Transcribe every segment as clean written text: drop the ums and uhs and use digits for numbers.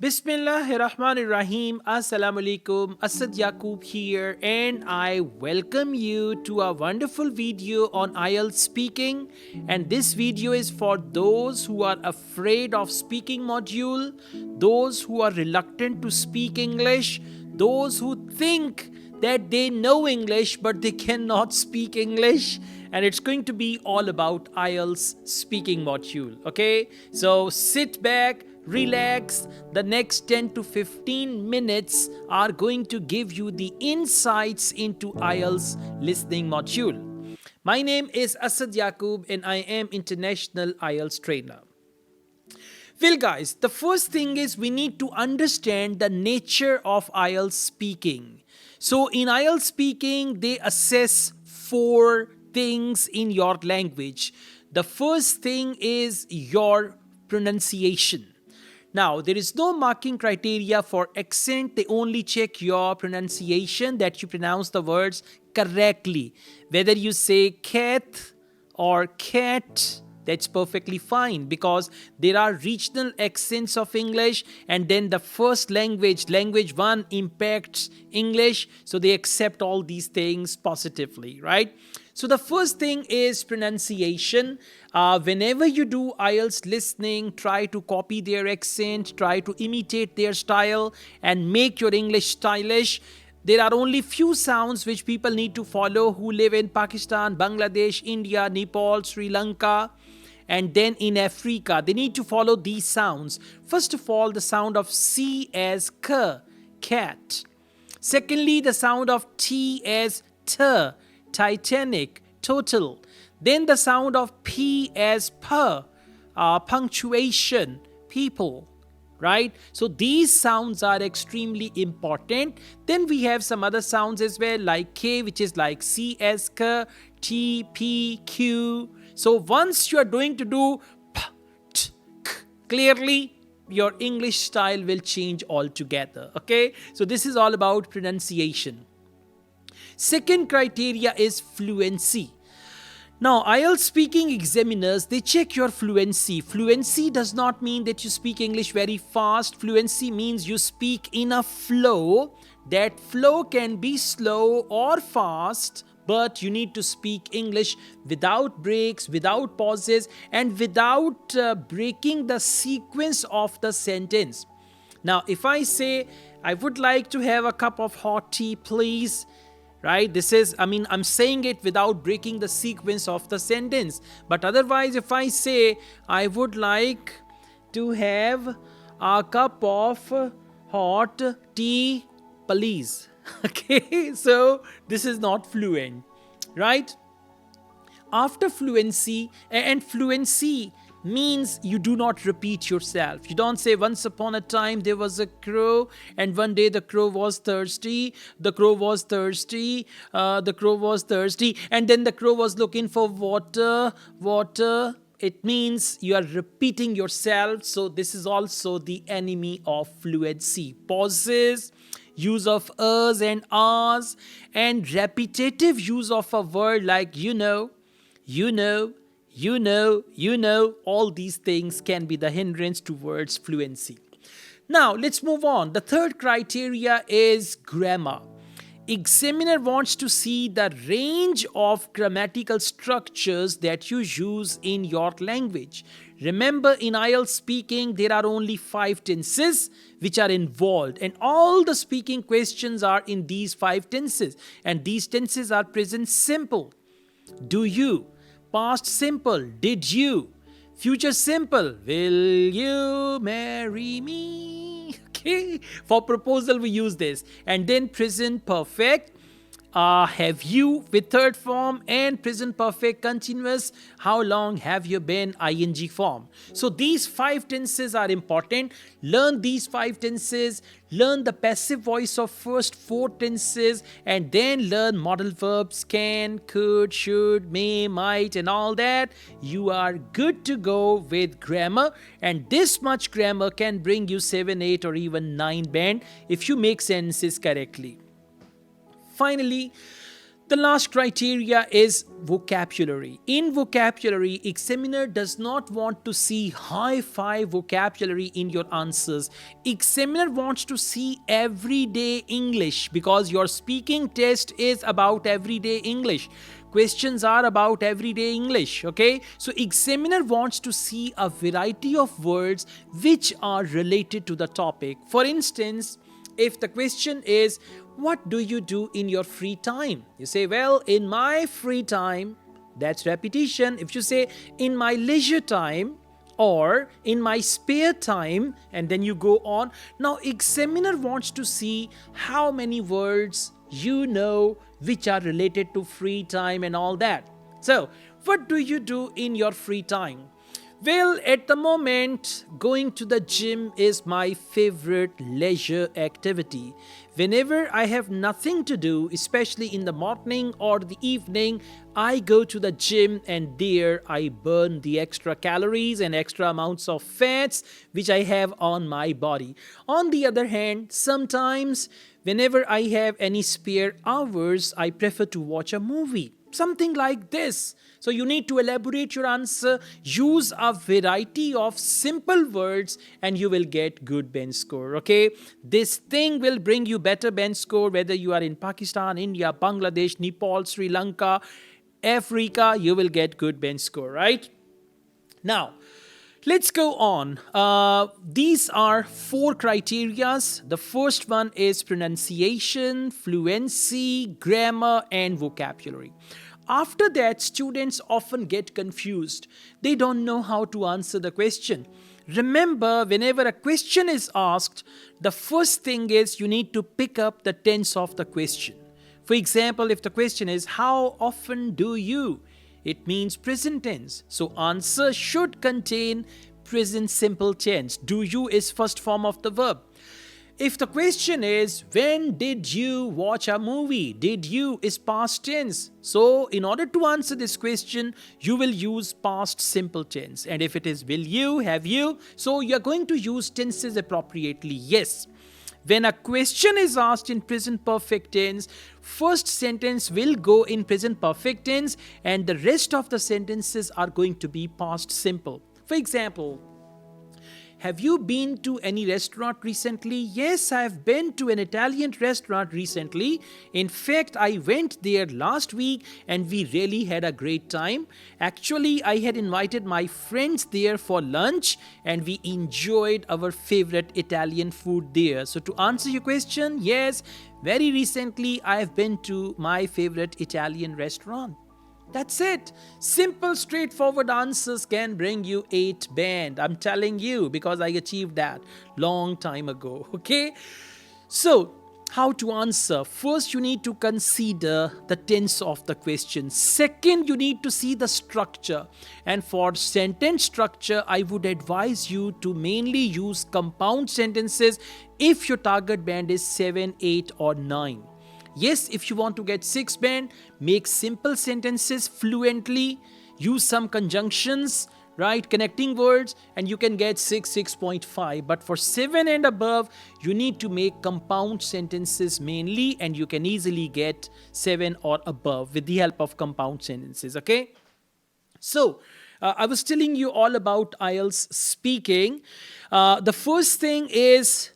Bismillahirrahmanirrahim. Assalamu alaikum. Asad Yaqub here, and I welcome you to a wonderful video on IELTS speaking. And this video is for those who are afraid of speaking module, those who are reluctant to speak English, those who think that they know English but they cannot speak English. And it's going to be all about IELTS speaking module. Okay, so sit back, relax. The next 10 to 15 minutes are going to give you the insights into IELTS listening module. My name is Asad Yaqub and I am international IELTS trainer. Well guys, the first thing is we need to understand the nature of IELTS speaking. So in IELTS speaking, they assess 4 things in your language. The first thing is your pronunciation. Now, there is no marking criteria for accent. They only check your pronunciation, that you pronounce the words correctly. Whether you say cat or cat, that's perfectly fine, because there are regional accents of English, and then the first language 1 impacts English, so they accept all these things positively, right? So the first thing is pronunciation. Whenever you do IELTS listening, try to copy their accent, try to imitate their style and make your English stylish. There are only few sounds which people need to follow who live in Pakistan, Bangladesh, India, Nepal, Sri Lanka, and then in Africa. They need to follow these sounds. First of all, the sound of C as k, cat. Secondly, the sound of T as t, Titanic, total. Then the sound of P as p, punctuation, people, right? So these sounds are extremely important. Then we have some other sounds as well, like K, which is like C as k, T, P, Q. So once you are going to do p, t, k clearly, your English style will change altogether. Okay, so this is all about pronunciation. Second criteria is fluency. Now, IELTS speaking examiners, they check your fluency. Fluency does not mean that you speak English very fast. Fluency means you speak in a flow. That flow can be slow or fast, but you need to speak English without breaks, without pauses, and without breaking the sequence of the sentence. Now, if I say, I would like to have a cup of hot tea, please. Right? I'm saying it without breaking the sequence of the sentence. But otherwise, if I say, I would like to have a cup of hot tea, please. Okay, so this is not fluent, right? After fluency, and fluency means you do not repeat yourself. You don't say, once upon a time there was a crow, and one day the crow was thirsty, the crow was thirsty, the crow was thirsty, and then the crow was looking for water. It means you are repeating yourself. So this is also the enemy of fluency. Pauses, use of us and ours, and repetitive use of a word like you know, all these things can be the hindrance towards fluency. Now, let's move on. The third criteria is grammar. Examiner wants to see the range of grammatical structures that you use in your language. Remember, in IELTS speaking, there are only 5 tenses which are involved, and all the speaking questions are in these 5 tenses, and these tenses are present simple. Do you? Past simple, did you? Future simple, will you marry me? Okay, for proposal we use this. And then present perfect, have you with third form, and present perfect continuous, how long have you been, ing form. So these 5 tenses are important. Learn these 5 tenses, learn the passive voice of first 4 tenses, and then learn modal verbs can, could, should, may, might, and all that. You are good to go with grammar, and this much grammar can bring you 7, 8 or even 9 band if you make sentences correctly. Finally, The last criteria is vocabulary. In vocabulary, examiner does not want to see high-fi vocabulary in your answers. Examiner wants to see everyday English because your speaking test is about everyday English. Questions are about everyday English, okay? So examiner wants to see a variety of words which are related to the topic. For instance, if the question is, what do you do in your free time? You say, well, in my free time, that's repetition. If you say, in my leisure time, or in my spare time, and then you go on. Now, examiner wants to see how many words you know which are related to free time and all that. So, what do you do in your free time? Well, at the moment, going to the gym is my favorite leisure activity. Whenever I have nothing to do, especially in the morning or the evening, I go to the gym and there I burn the extra calories and extra amounts of fats which I have on my body. On the other hand, sometimes whenever I have any spare hours, I prefer to watch a movie. Something like this. So you need to elaborate your answer, use a variety of simple words and you will get good bench score, okay? This thing will bring you better bench score whether you are in Pakistan, India, Bangladesh, Nepal, Sri Lanka, Africa, you will get good bench score, right? Now, let's go on. These are 4 criterias. The first one is pronunciation, fluency, grammar, and vocabulary. After that, students often get confused. They don't know how to answer the question. Remember, whenever a question is asked, the first thing is you need to pick up the tense of the question. For example, if the question is, how often do you? It means present tense. So answer should contain present simple tense. Do you is first form of the verb. If the question is, when did you watch a movie? Did you is past tense. So in order to answer this question, you will use past simple tense. And if it is will you, have you, so you are going to use tenses appropriately. Yes. When a question is asked in present perfect tense, first sentence will go in present perfect tense and the rest of the sentences are going to be past simple. For example, have you been to any restaurant recently? Yes, I have been to an Italian restaurant recently. In fact, I went there last week and we really had a great time. Actually, I had invited my friends there for lunch and we enjoyed our favorite Italian food there. So to answer your question, yes, very recently I have been to my favorite Italian restaurant. That's it. Simple, straightforward answers can bring you 8 band. I'm telling you because I achieved that long time ago. Okay. So how to answer? First, you need to consider the tense of the question. Second, you need to see the structure. And for sentence structure, I would advise you to mainly use compound sentences if your target band is 7, 8 or 9. Yes, if you want to get 6 band, make simple sentences fluently, use some conjunctions, right, connecting words, and you can get 6, 6.5. But for 7 and above, you need to make compound sentences mainly, and you can easily get 7 or above with the help of compound sentences, okay? So, I was telling you all about IELTS speaking. The first thing is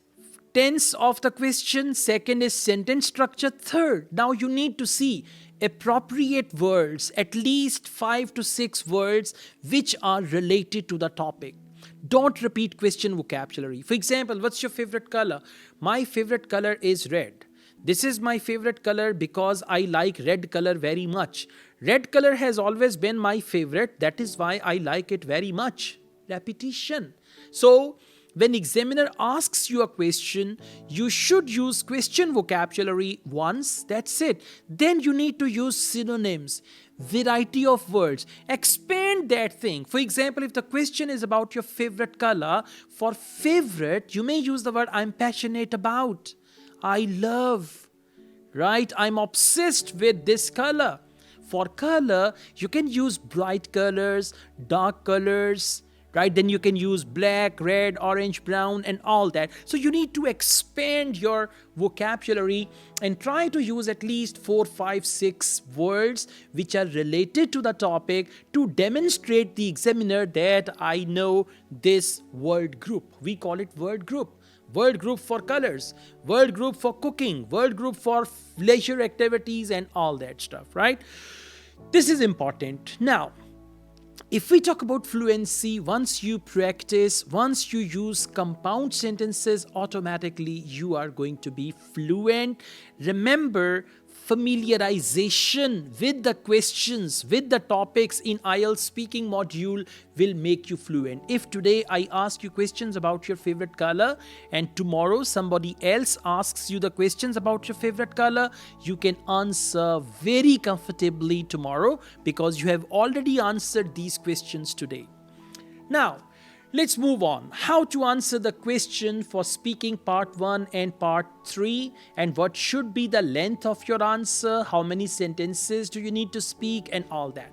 tense of the question, second is sentence structure, third, now you need to see appropriate words, at least 5 to 6 words which are related to the topic. Don't repeat question vocabulary. For example, what's your favorite color? My favorite color is red. This is my favorite color because I like red color very much. Red color has always been my favorite. That is why I like it very much. Repetition. So, when examiner asks you a question, you should use question vocabulary once, that's it. Then you need to use synonyms, variety of words, expand that thing. For example, if the question is about your favorite color, for favorite, you may use the word I'm passionate about, I love, right? I'm obsessed with this color. For color, you can use bright colors, dark colors, right? Then you can use black, red, orange, brown, and all that. So you need to expand your vocabulary and try to use at least 4, 5, 6 words which are related to the topic to demonstrate the examiner that I know this word group. We call it word group. Word group for colors, word group for cooking, word group for leisure activities and all that stuff, right? This is important. Now, if we talk about fluency, once you practice, once you use compound sentences, automatically you are going to be fluent. Remember, familiarization with the questions, with the topics in IELTS speaking module will make you fluent. If today I ask you questions about your favorite color and tomorrow somebody else asks you the questions about your favorite color, you can answer very comfortably tomorrow because you have already answered these questions today. Now, let's move on. How to answer the question for speaking part 1 and part 3, and what should be the length of your answer, how many sentences do you need to speak, and all that.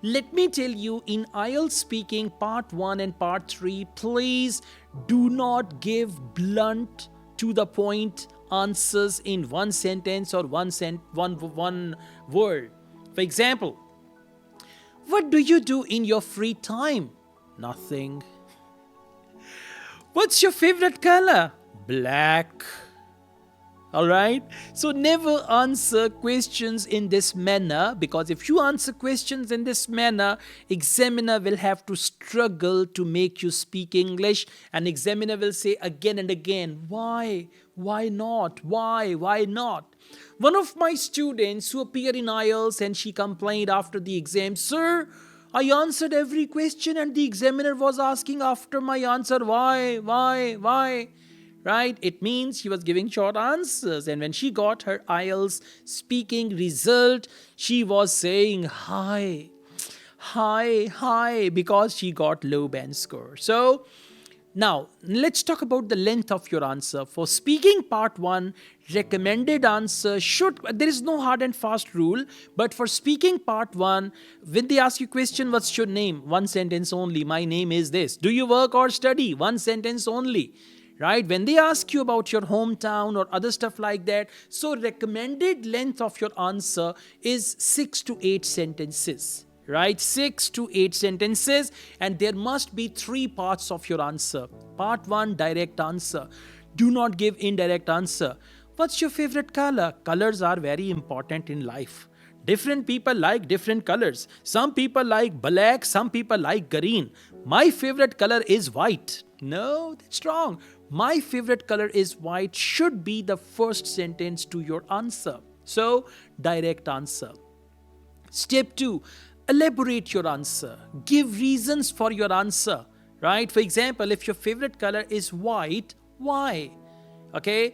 Let me tell you, in IELTS speaking part 1 and part 3, please do not give blunt to the point answers in one sentence or one word. For example, what do you do in your free time? Nothing. What's your favorite color? Black. Alright? So never answer questions in this manner, because if you answer questions in this manner, examiner will have to struggle to make you speak English, and examiner will say again and again, why? Why not? Why not? One of my students who appeared in IELTS and she complained after the exam, sir, I answered every question and the examiner was asking after my answer, why? Right? It means she was giving short answers. And when she got her IELTS speaking result, she was saying hi, because she got low band score. So, now, let's talk about the length of your answer. For speaking part 1, recommended answer there is no hard and fast rule, but for speaking part 1, when they ask you question, what's your name? One sentence only, my name is this. Do you work or study? One sentence only, right? When they ask you about your hometown or other stuff like that, so recommended length of your answer is 6 to 8 sentences. Right? 6 to 8 sentences, and there must be 3 parts of your answer. Part 1, direct answer. Do not give indirect answer. What's your favorite color? Colors are very important in life. Different people like different colors. Some people like black, some people like green. My favorite color is white. No, that's wrong. My favorite color is white should be the first sentence to your answer. So, direct answer. Step 2, elaborate your answer. Give reasons for your answer, right? For example, if your favorite color is white, why? Okay?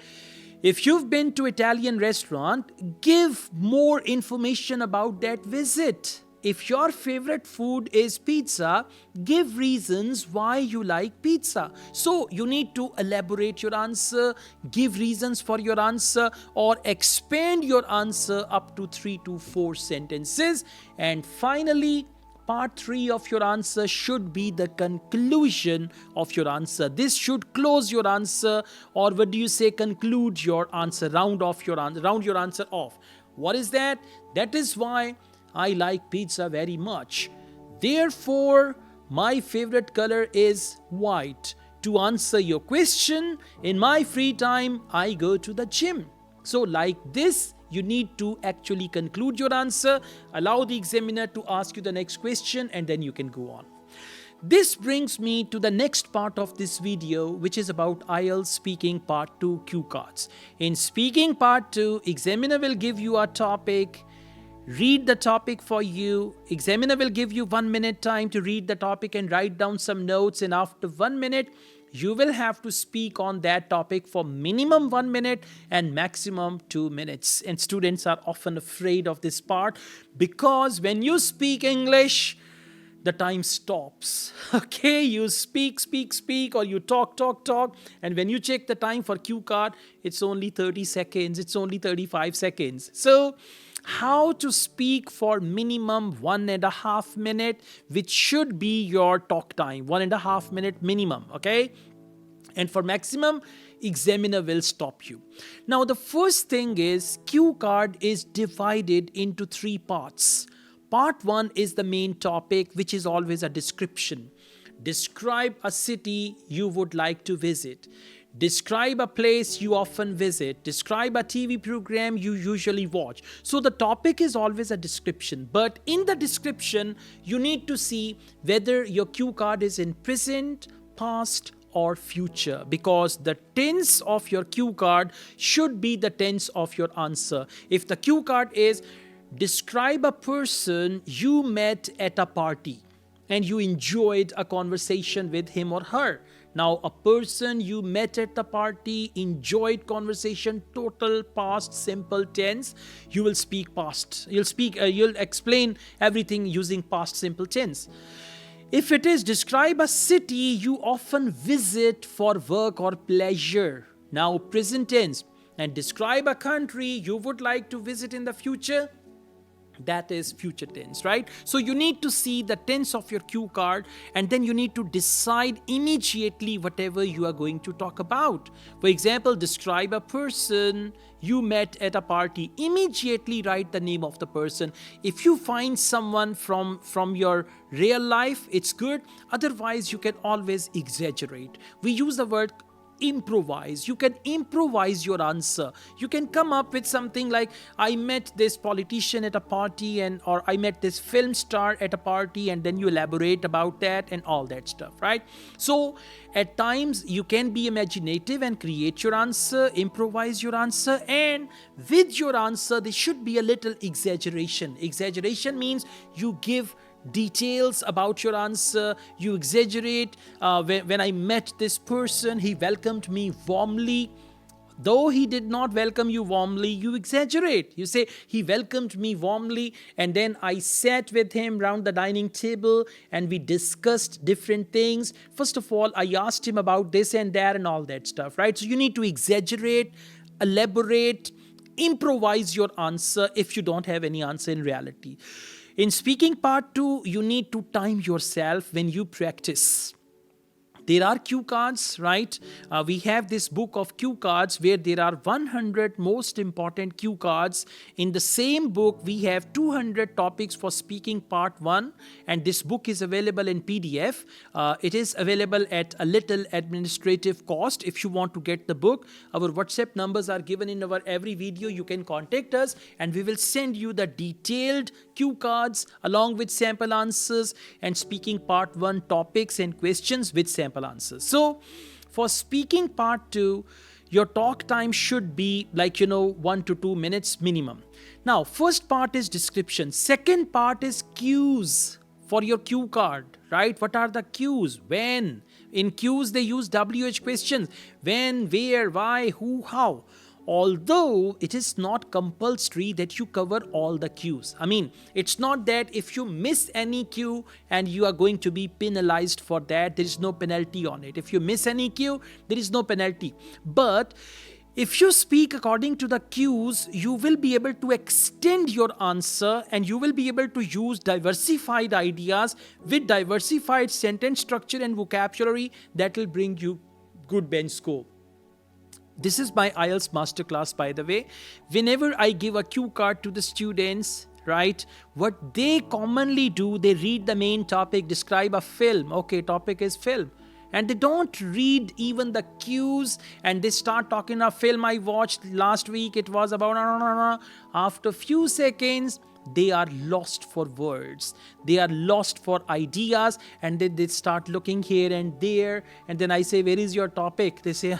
If you've been to Italian restaurant, give more information about that visit. If your favorite food is pizza, give reasons why you like pizza. So you need to elaborate your answer, give reasons for your answer, or expand your answer up to 3 to 4 sentences. And finally, part 3 of your answer should be the conclusion of your answer. This should close your answer, or what do you say, conclude your answer, round your answer off. What is that? That is why I like pizza very much. Therefore, my favorite color is white. To answer your question, in my free time, I go to the gym. So like this, you need to actually conclude your answer, allow the examiner to ask you the next question, and then you can go on. This brings me to the next part of this video, which is about IELTS speaking part 2 cue cards. In speaking part 2, examiner will give you a topic, read the topic for you. Examiner will give you 1 minute time to read the topic and write down some notes, and after 1 minute, you will have to speak on that topic for minimum 1 minute and maximum 2 minutes. And students are often afraid of this part because when you speak English, the time stops. Okay, you speak, or you talk. And when you check the time for cue card, it's only 30 seconds, it's only 35 seconds. So, how to speak for minimum 1.5 minute, which should be your talk time, 1.5 minute minimum, okay? And for maximum, examiner will stop you. Now, the first thing is cue card is divided into three parts. Part one is the main topic, which is always a description. Describe a city you would like to visit. Describe a place you often visit. Describe a TV program you usually watch. So the topic is always a description. But in the description, you need to see whether your cue card is in present, past, or future, because the tense of your cue card should be the tense of your answer. If the cue card is describe a person you met at a party and you enjoyed a conversation with him or her. Now, a person you met at the party, enjoyed conversation, total past simple tense, you will speak past. You'll explain everything using past simple tense. If it is describe a city you often visit for work or pleasure, now present tense. And describe a country you would like to visit in the future, that is future tense, right? So you need to see the tense of your cue card, and then you need to decide immediately whatever you are going to talk about. For example, describe a person you met at a party. Immediately write the name of the person. If you find someone from your real life, it's good. Otherwise, you can always exaggerate. We use the word improvise. You can improvise your answer. You can come up with something like, I met this politician at a party, or I met this film star at a party, and then you elaborate about that and all that stuff, right? So at times you can be imaginative and create your answer, improvise your answer, and with your answer there should be a little exaggeration. Exaggeration means you give details about your answer. You exaggerate. When I met this person, he welcomed me warmly. Though he did not welcome you warmly, you exaggerate. You say, he welcomed me warmly, and then I sat with him round the dining table and we discussed different things. First of all, I asked him about this and that and all that stuff, right? So you need to exaggerate, elaborate, improvise your answer if you don't have any answer in reality. In speaking part 2, you need to time yourself when you practice. There are cue cards, right? We have this book of cue cards where there are 100 most important cue cards. In the same book, we have 200 topics for speaking part 1, and this book is available in PDF. It is available at a little administrative cost. If you want to get the book, our WhatsApp numbers are given in our every video. You can contact us and we will send you the detailed cue cards along with sample answers and speaking part 1 topics and questions with sample answers. So for speaking part 2, your talk time should be 1 to 2 minutes minimum. Now, first part is description. Second part is cues for your cue card, right? What are the cues? When? In cues, they use WH questions. When, where, why, who, how. Although it is not compulsory that you cover all the cues. I mean, it's not that if you miss any cue and you are going to be penalized for that, there is no penalty on it. If you miss any cue, there is no penalty. But if you speak according to the cues, you will be able to extend your answer and you will be able to use diversified ideas with diversified sentence structure and vocabulary that will bring you good bench score. This is my IELTS masterclass, by the way. Whenever I give a cue card to the students, right, what they commonly do, they read the main topic, describe a film. Okay, topic is film. And they don't read even the cues and they start talking a film I watched last week. It was about... After few seconds, they are lost for words. They are lost for ideas, and then they start looking here and there. And then I say, where is your topic? They say...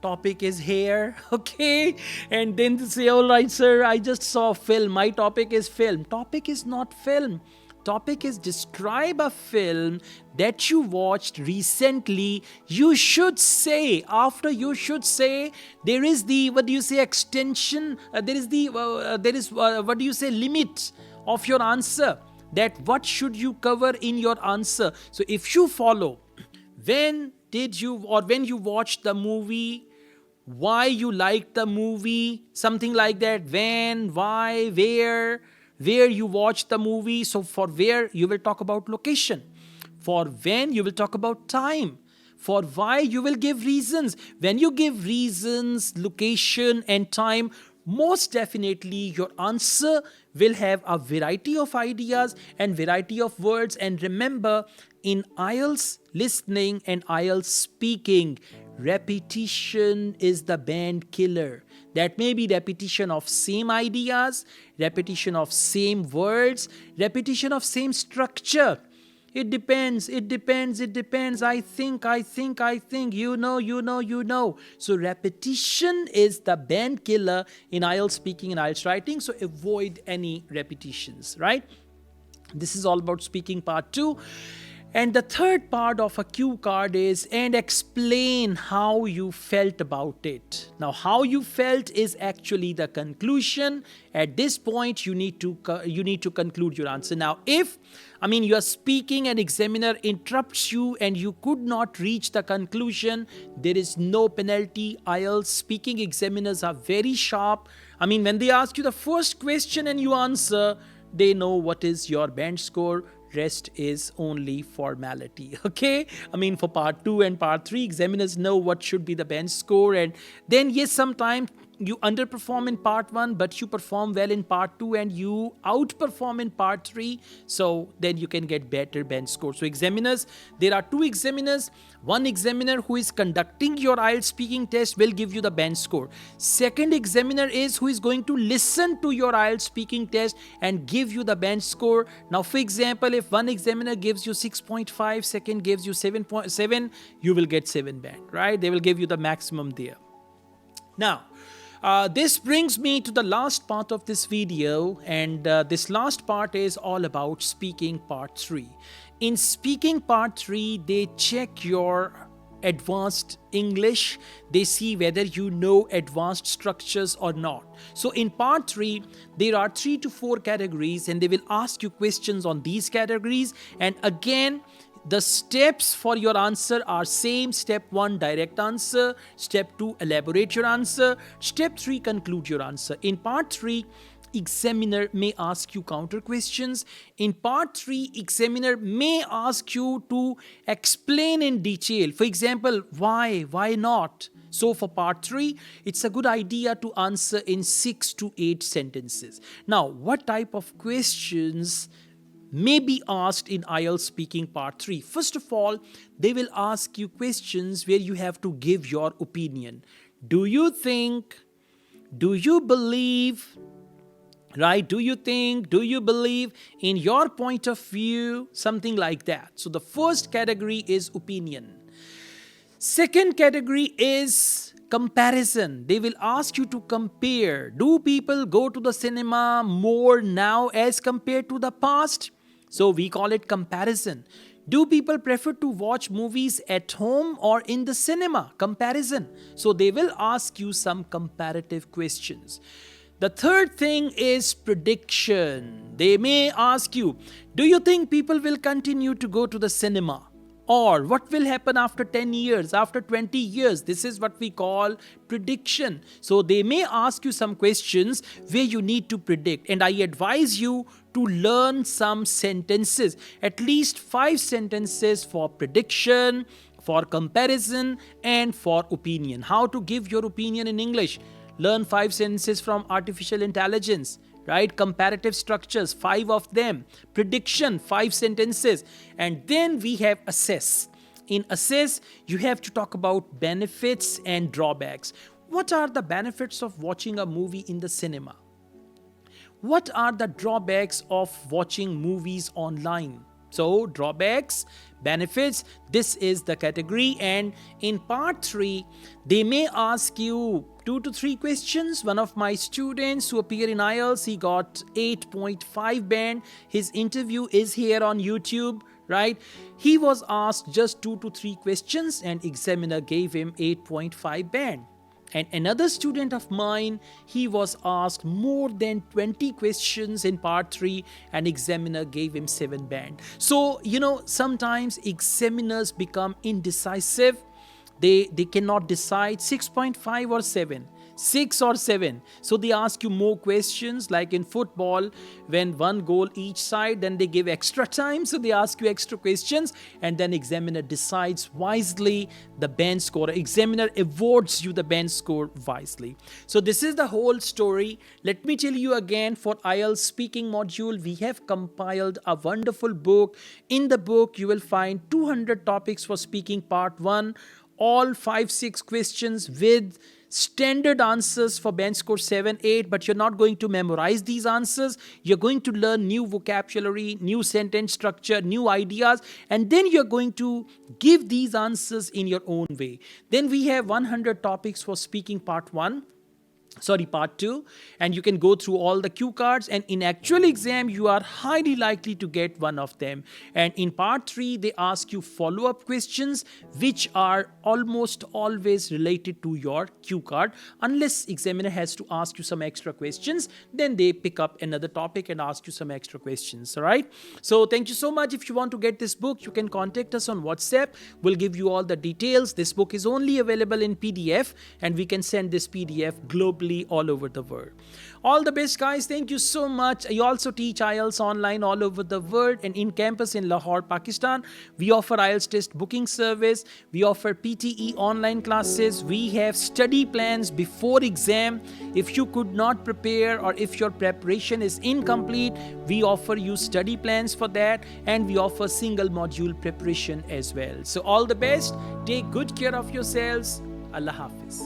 topic is here, okay? And then they say, all right, sir, I just saw film. My topic is film. Topic is not film. Topic is describe a film that you watched recently. You should say, after you should say, there is the, extension, limit of your answer. That what should you cover in your answer? So if you follow, when you watched the movie why you liked the movie, something like that, when, why, where you watched the movie. So for where, you will talk about location. For when, you will talk about time. For why, you will give reasons. When you give reasons, location and time, most definitely your answer will have a variety of ideas and variety of words. And remember, in IELTS listening and IELTS speaking, repetition is the band killer. That may be repetition of same ideas, repetition of same words, repetition of same structure. It depends, it depends, it depends. I think. You know. So repetition is the band killer in IELTS speaking and IELTS writing. So avoid any repetitions, right? This is all about speaking part 2. And the third part of a cue card is, and explain how you felt about it. Now, how you felt is actually the conclusion. At this point, you need to conclude your answer. Now, if you are speaking, an examiner interrupts you and you could not reach the conclusion, there is no penalty. IELTS speaking examiners are very sharp. When they ask you the first question and you answer, they know what is your band score. Rest is only formality. Okay, for part 2 and part 3, examiners know what should be the band score. And then yes, sometimes you underperform in part 1, but you perform well in part 2 and you outperform in part 3, so then you can get better band score. So examiners, there are 2 examiners. One examiner who is conducting your IELTS speaking test will give you the band score. Second examiner is who is going to listen to your IELTS speaking test and give you the band score. Now, for example, if one examiner gives you 6.5, second gives you 7.7, you will get 7 band, right? They will give you the maximum there. Now, this brings me to the last part of this video, and this last part is all about speaking part 3. In speaking part 3, they check your advanced English. They see whether you know advanced structures or not. So in part 3, there are 3 to 4 categories and they will ask you questions on these categories. And again, the steps for your answer are same. Step 1, direct answer. Step 2, elaborate your answer. Step 3, conclude your answer. In part 3, examiner may ask you counter questions. In part 3, examiner may ask you to explain in detail. For example, why not? So for part 3, it's a good idea to answer in 6 to 8 sentences. Now, what type of questions may be asked in IELTS speaking part 3? First of all, they will ask you questions where you have to give your opinion. Do you think? Do you believe? Right? Do you think? Do you believe? In your point of view? Something like that. So the first category is opinion. Second category is comparison. They will ask you to compare. Do people go to the cinema more now as compared to the past? So we call it comparison. Do people prefer to watch movies at home or in the cinema? Comparison. So they will ask you some comparative questions. The third thing is prediction. They may ask you, do you think people will continue to go to the cinema? Or what will happen after 10 years, after 20 years? This is what we call prediction. So they may ask you some questions where you need to predict. And I advise you to learn some sentences, at least 5 sentences for prediction, for comparison, and for opinion. How to give your opinion in English. Learn 5 sentences from artificial intelligence. Right? Comparative structures, 5 of them. Prediction, 5 sentences. And then we have assess. In assess, you have to talk about benefits and drawbacks. What are the benefits of watching a movie in the cinema? What are the drawbacks of watching movies online? So, drawbacks, benefits, this is the category. And in part 3, they may ask you 2 to 3 questions. One of my students who appeared in IELTS, he got 8.5 band. His interview is here on YouTube, right? He was asked just 2 to 3 questions and examiner gave him 8.5 band. And another student of mine, he was asked more than 20 questions in part 3 and examiner gave him 7 band. So, sometimes examiners become indecisive. they cannot decide 6.5 or 7, 6 or 7. So they ask you more questions, like in football, when one goal each side, then they give extra time, so they ask you extra questions, and then examiner decides wisely the band score. Examiner awards you the band score wisely. So this is the whole story. Let me tell you again, for IELTS speaking module, we have compiled a wonderful book. In the book, you will find 200 topics for speaking part 1, all 5-6 questions with standard answers for band score 7-8, but you're not going to memorize these answers. You're going to learn new vocabulary, new sentence structure, new ideas, and then you're going to give these answers in your own way. Then we have 100 topics for speaking part 2, and you can go through all the cue cards, and in actual exam you are highly likely to get one of them. And in part 3 they ask you follow-up questions which are almost always related to your cue card, unless examiner has to ask you some extra questions, then they pick up another topic and ask you some extra questions. All right, so thank you so much. If you want to get this book, you can contact us on WhatsApp. We'll give you all the details. This book is only available in PDF, and we can send this PDF globally all over the world. All the best, guys. Thank you so much. I also teach IELTS online all over the world, and in campus in Lahore, Pakistan. We offer IELTS test booking service. We offer PTE online classes. We have study plans before exam. If you could not prepare, or if your preparation is incomplete, we offer you study plans for that, and we offer single module preparation as well. So all the best. Take good care of yourselves. Allah Hafiz.